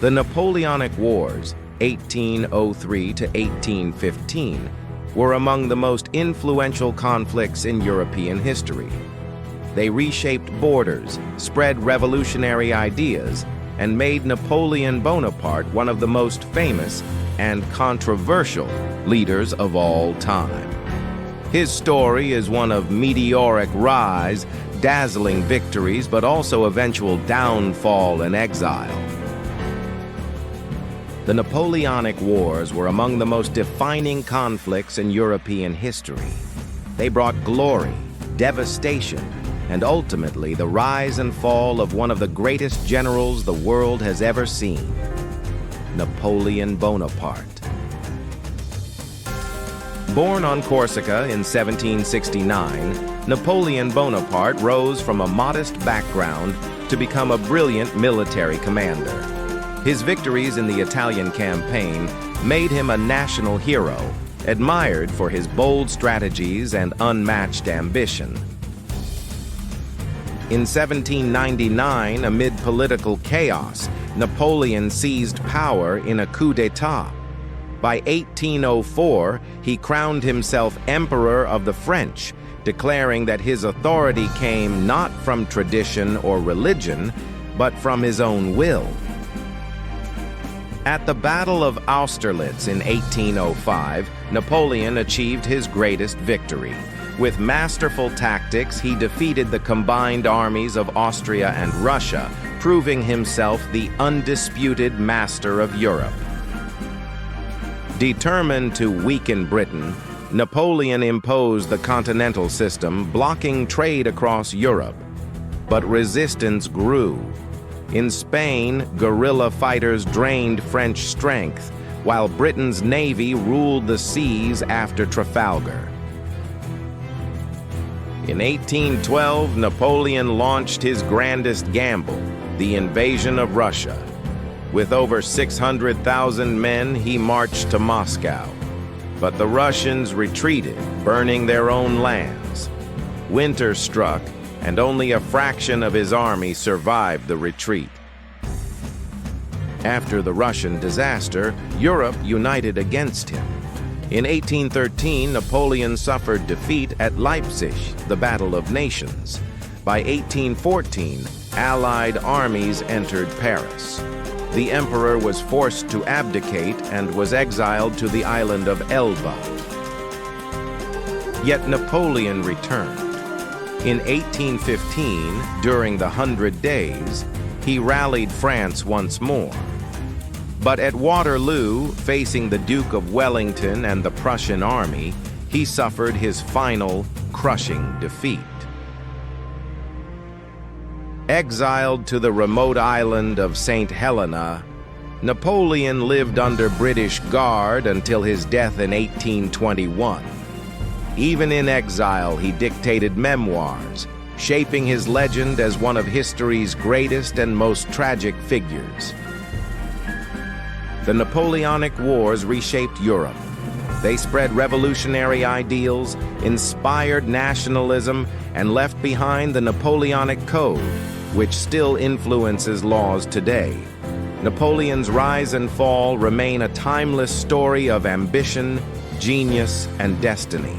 The Napoleonic Wars, 1803 to 1815, were among the most influential conflicts in European history. They reshaped borders, spread revolutionary ideas, and made Napoleon Bonaparte one of the most famous and controversial leaders of all time. His story is one of meteoric rise, dazzling victories, but also eventual downfall and exile. The Napoleonic Wars were among the most defining conflicts in European history. They brought glory, devastation, and ultimately the rise and fall of one of the greatest generals the world has ever seen, Napoleon Bonaparte. Born on Corsica in 1769, Napoleon Bonaparte rose from a modest background to become a brilliant military commander. His victories in the Italian campaign made him a national hero, admired for his bold strategies and unmatched ambition. In 1799, amid political chaos, Napoleon seized power in a coup d'etat. By 1804, he crowned himself Emperor of the French, declaring that his authority came not from tradition or religion, but from his own will. At the Battle of Austerlitz in 1805, Napoleon achieved his greatest victory. With masterful tactics, he defeated the combined armies of Austria and Russia, proving himself the undisputed master of Europe. Determined to weaken Britain, Napoleon imposed the continental system, blocking trade across Europe. But resistance grew. In Spain, guerrilla fighters drained French strength, while Britain's navy ruled the seas after Trafalgar. In 1812, Napoleon launched his grandest gamble, the invasion of Russia. With over 600,000 men, he marched to Moscow. But the Russians retreated, burning their own lands. Winter struck, and only a fraction of his army survived the retreat. After the Russian disaster, Europe united against him. In 1813, Napoleon suffered defeat at Leipzig, the Battle of Nations. By 1814, Allied armies entered Paris. The emperor was forced to abdicate and was exiled to the island of Elba. Yet Napoleon returned. In 1815, during the 100 Days, he rallied France once more. But at Waterloo, facing the Duke of Wellington and the Prussian army, he suffered his final, crushing defeat. Exiled to the remote island of Saint Helena, Napoleon lived under British guard until his death in 1821. Even in exile, he dictated memoirs, shaping his legend as one of history's greatest and most tragic figures. The Napoleonic Wars reshaped Europe. They spread revolutionary ideals, inspired nationalism, and left behind the Napoleonic Code, which still influences laws today. Napoleon's rise and fall remain a timeless story of ambition, genius, and destiny.